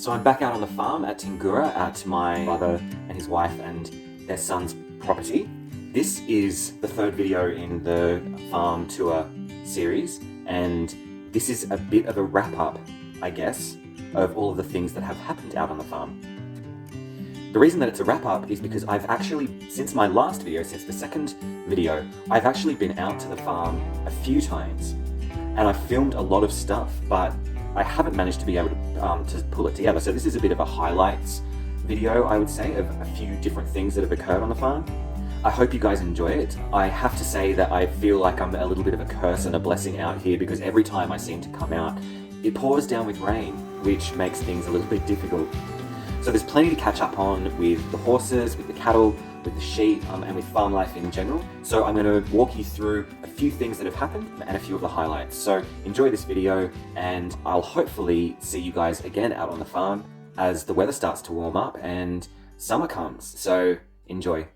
So I'm back out on the farm at Tingoora at my brother and his wife and their son's property. This is the third video in the farm tour series, and this is a bit of a wrap-up, I guess, of all of the things that have happened out on the farm. The reason that it's a wrap-up is because I've actually, since my last video, since the second video, I've actually been out to the farm a few times, and I've filmed a lot of stuff, but I haven't managed to be able to pull it together. So this is a bit of a highlights video, I would say, of a few different things that have occurred on the farm. I hope you guys enjoy it. I have to say that I feel like I'm a little bit of a curse and a blessing out here, because every time I seem to come out, it pours down with rain, which makes things a little bit difficult. So there's plenty to catch up on with the horses, with the cattle, with the sheep, and with farm life in general. So I'm going to walk you through a few things that have happened and a few of the highlights. So enjoy this video, and I'll hopefully see you guys again out on the farm as the weather starts to warm up and summer comes. So enjoy.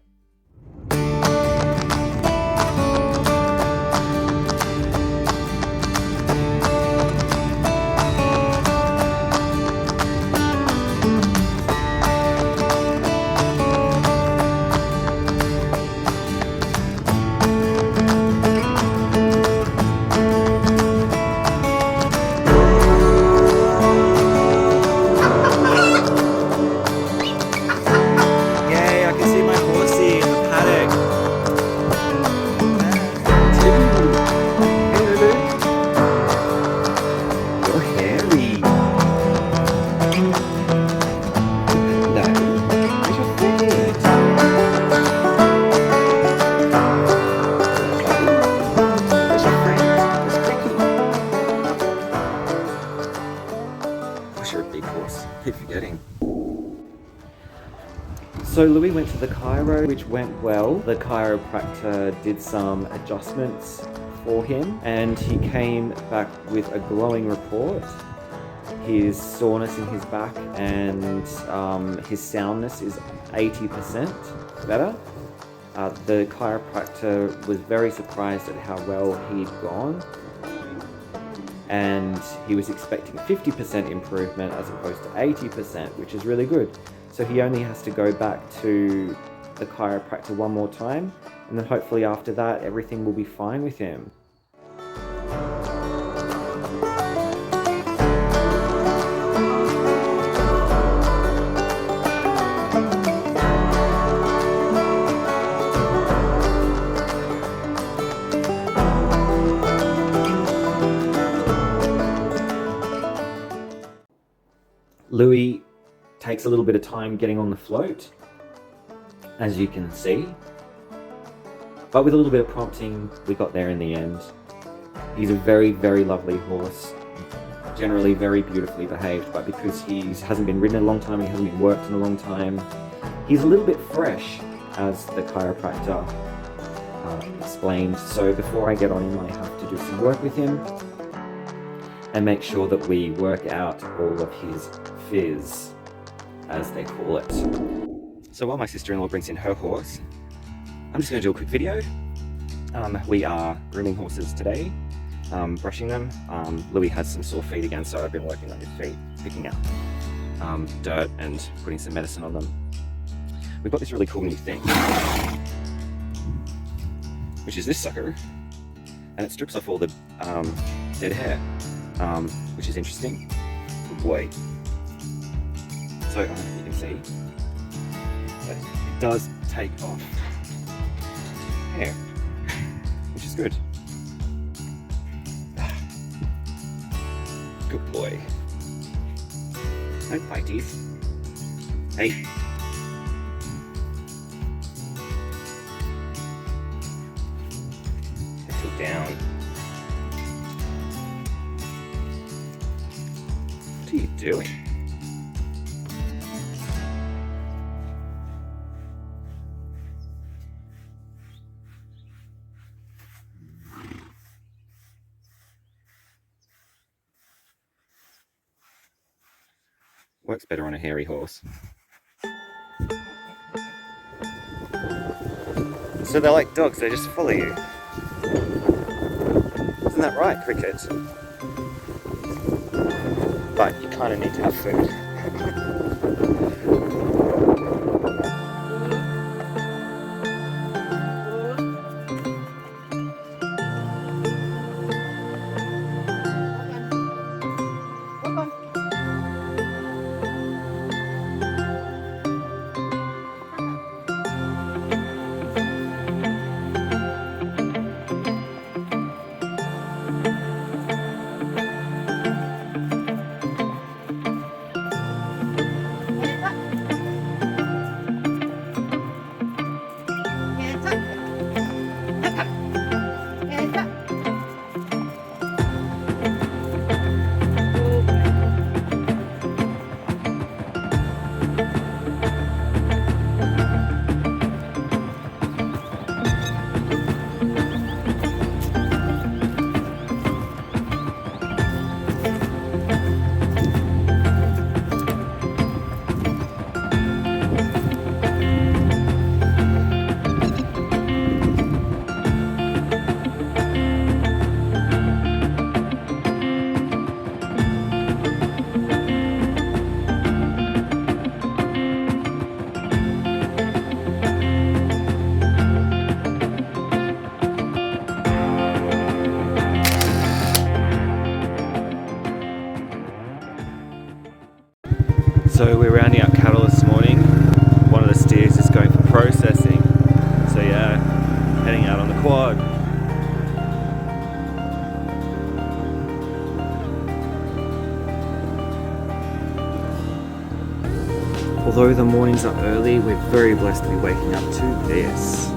Keep forgetting. So Louis went to the chiro, which went well. The chiropractor did some adjustments for him, and he came back with a glowing report. His soreness in his back and his soundness is 80% better. The chiropractor was very surprised at how well he'd gone, and he was expecting 50% improvement as opposed to 80%, which is really good. So he only has to go back to the chiropractor one more time, and then hopefully after that everything will be fine with him. Louis takes a little bit of time getting on the float, as you can see, but with a little bit of prompting, we got there in the end. He's a very, very lovely horse, generally very beautifully behaved, but because he hasn't been ridden in a long time, he hasn't been worked in a long time, he's a little bit fresh, as the chiropractor explained. So before I get on him, I have to do some work with him and make sure that we work out all of his fizz, as they call it. So while my sister-in-law brings in her horse, I'm just going to do a quick video. We are grooming horses today, brushing them. Louis has some sore feet again, so I've been working on his feet, picking out dirt and putting some medicine on them. We've got this really cool new thing, which is this sucker, and it strips off all the dead hair, which is interesting. Good boy. So you can see that it does take off hair, which is good. Good boy. No bites. Hey. Settle down. What are you doing? Works better on a hairy horse. So they're like dogs, they just follow you. Isn't that right, Cricket? But you kind of need to have food. So we're rounding up cattle this morning. One of the steers is going for processing. So yeah, heading out on the quad. Although the mornings are early, we're very blessed to be waking up to this.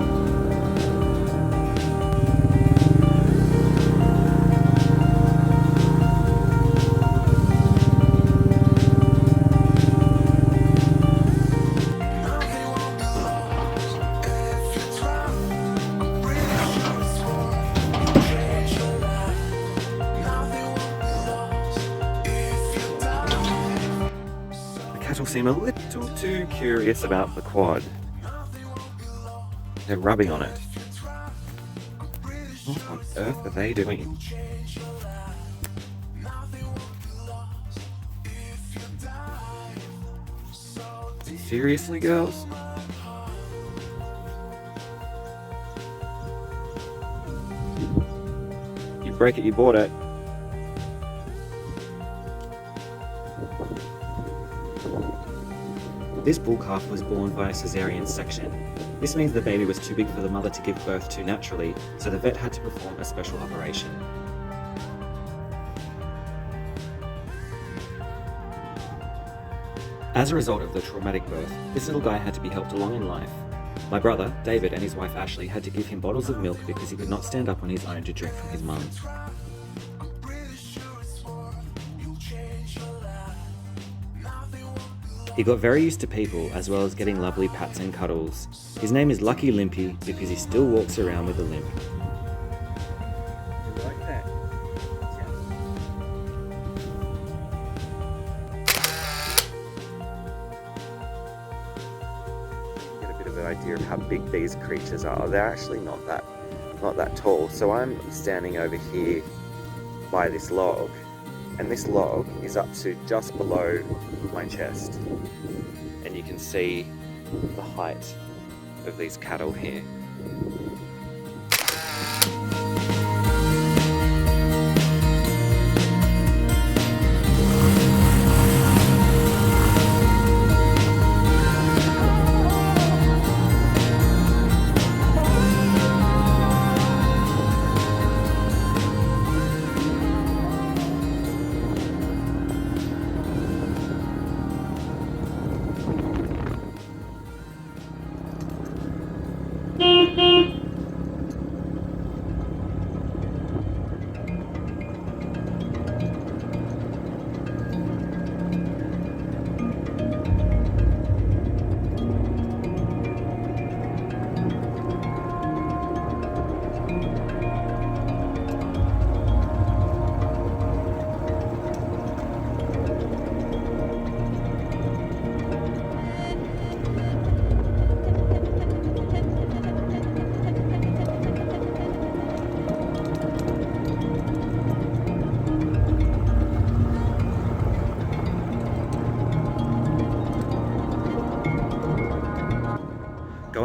Cattle seem a little too curious about the quad. They're rubbing on it. What on earth are they doing? Seriously, girls? You break it, you bought it. This bull calf was born via caesarean section. This means the baby was too big for the mother to give birth to naturally, so the vet had to perform a special operation. As a result of the traumatic birth, this little guy had to be helped along in life. My brother, David, and his wife Ashley had to give him bottles of milk because he could not stand up on his own to drink from his mum. He got very used to people, as well as getting lovely pats and cuddles. His name is Lucky Limpy because he still walks around with a limp. You like that? Get a bit of an idea of how big these creatures are. They're actually not that tall. So I'm standing over here by this log, and this log is up to just below my chest, and you can see the height of these cattle here.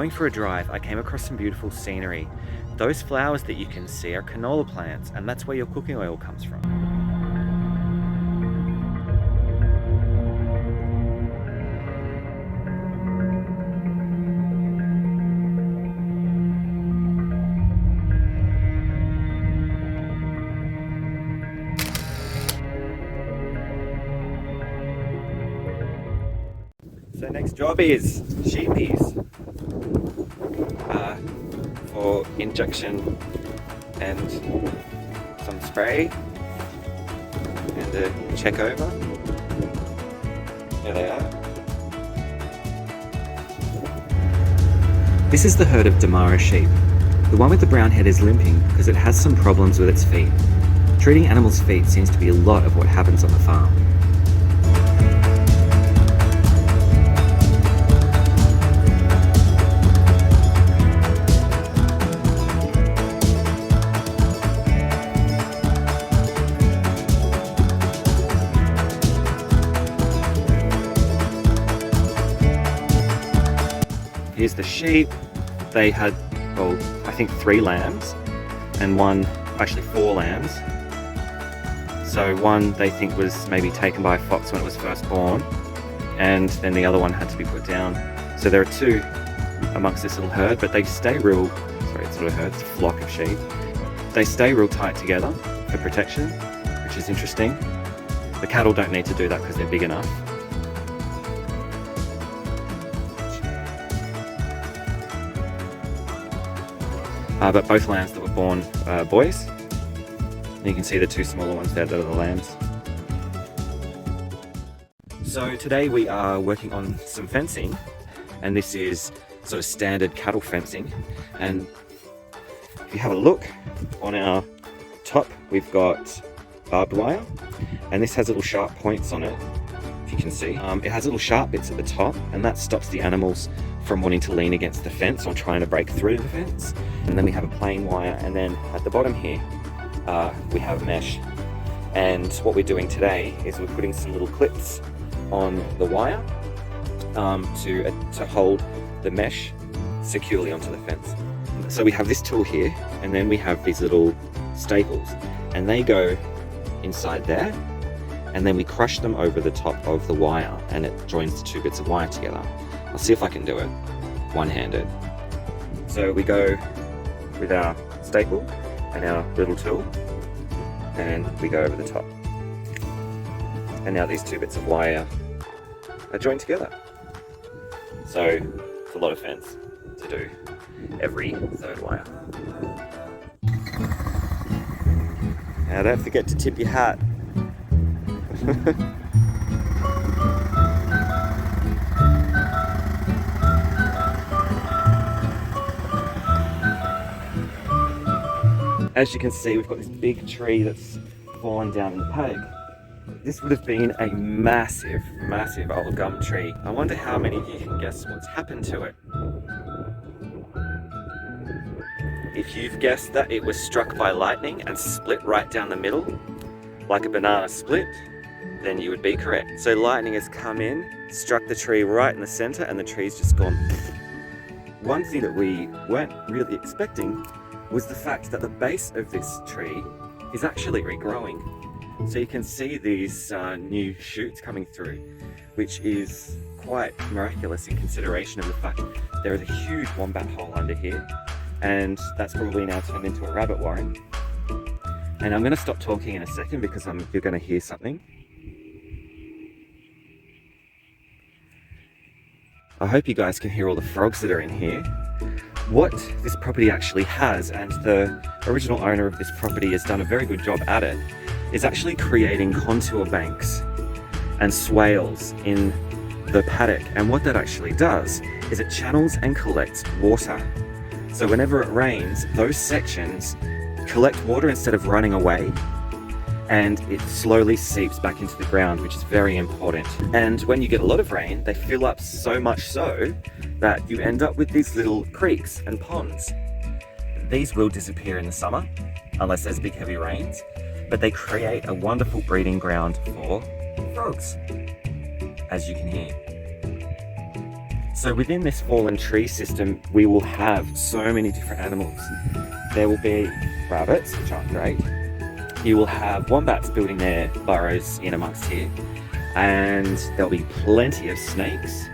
going for a drive, I came across some beautiful scenery. Those flowers that you can see are canola plants, and that's where your cooking oil comes from. So next job is sheepies for injection and some spray and a check over. There they are. This is the herd of Damara sheep. The one with the brown head is limping because it has some problems with its feet. Treating animals' feet seems to be a lot of what happens on the farm. Here's the sheep. They had, well, I think 3 lambs and actually 4 lambs. So one they think was maybe taken by a fox when it was first born, and then the other one had to be put down. So there are 2 amongst this little herd, but they stay real, sorry, it's not a herd, it's a flock of sheep. They stay real tight together for protection, which is interesting. The cattle don't need to do that because they're big enough. But both lambs that were born are boys. And you can see the 2 smaller ones there that are the lambs. So today we are working on some fencing, and this is sort of standard cattle fencing. And if you have a look on our top, we've got barbed wire, and this has little sharp points on it, if you can see. It has little sharp bits at the top, and that stops the animals from wanting to lean against the fence or trying to break through the fence. And then we have a plain wire, and then at the bottom here we have mesh. And what we're doing today is we're putting some little clips on the wire to hold the mesh securely onto the fence. So we have this tool here, and then we have these little staples, and they go inside there, and then we crush them over the top of the wire, and it joins the 2 bits of wire together. I'll see if I can do it one-handed. So we go with our staple and our little tool, and we go over the top. And now these 2 bits of wire are joined together. So it's a lot of fence to do every 3rd wire. Now don't forget to tip your hat. As you can see, we've got this big tree that's fallen down in the paddock. This would have been a massive, massive old gum tree. I wonder how many of you can guess what's happened to it. If you've guessed that it was struck by lightning and split right down the middle, like a banana split, then you would be correct. So lightning has come in, struck the tree right in the center, and the tree's just gone. One thing that we weren't really expecting was the fact that the base of this tree is actually regrowing. So you can see these new shoots coming through, which is quite miraculous in consideration of the fact there is a huge wombat hole under here, and that's probably now turned into a rabbit warren. And I'm going to stop talking in a second because you're going to hear something. I hope you guys can hear all the frogs that are in here. What this property actually has, and the original owner of this property has done a very good job at it, is actually creating contour banks and swales in the paddock. And what that actually does is it channels and collects water. So whenever it rains, those sections collect water instead of running away, and it slowly seeps back into the ground, which is very important. And when you get a lot of rain, they fill up so much so that you end up with these little creeks and ponds. These will disappear in the summer unless there's big heavy rains, but they create a wonderful breeding ground for frogs, as you can hear. So within this fallen tree system, we will have so many different animals. There will be rabbits, which are great. You will have wombats building their burrows in amongst here. And there'll be plenty of snakes.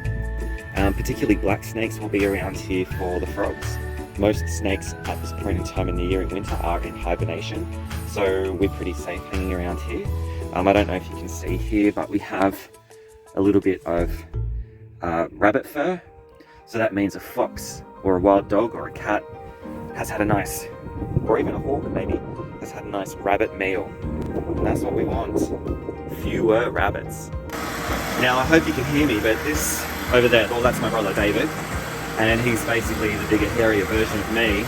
Particularly black snakes will be around here for the frogs. Most snakes at this point in time in the year in winter are in hibernation, so we're pretty safe hanging around here. I don't know if you can see here, but we have a little bit of rabbit fur. So that means a fox or a wild dog or a cat has had a nice, or even a hawk maybe, has had a nice rabbit meal. And that's what we want. Fewer rabbits. Now I hope you can hear me, but this over there, well, that's my brother David. And he's basically the bigger, hairier version of me.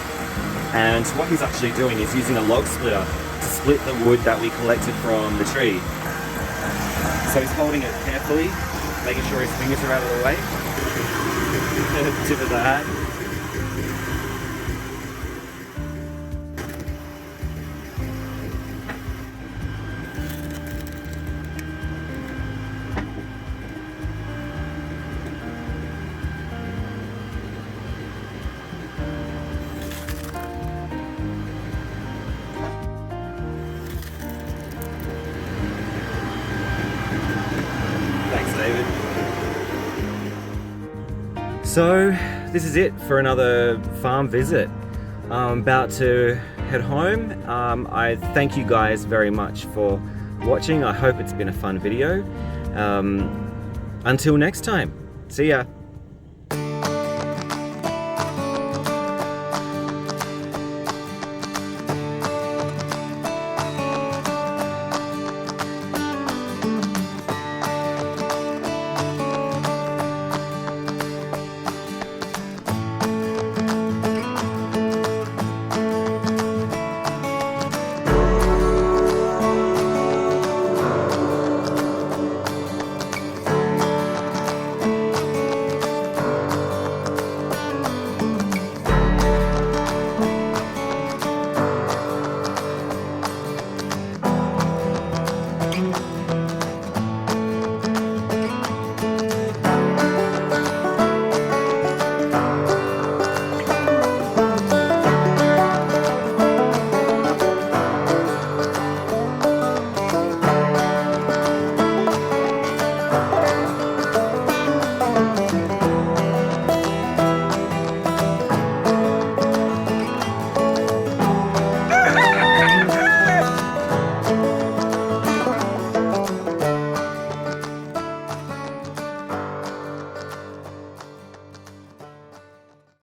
And what he's actually doing is using a log splitter to split the wood that we collected from the tree. So he's holding it carefully, making sure his fingers are out of the way. Tip of the hat. So this is it for another farm visit. I'm about to head home. I thank you guys very much for watching. I hope it's been a fun video. Until next time, see ya.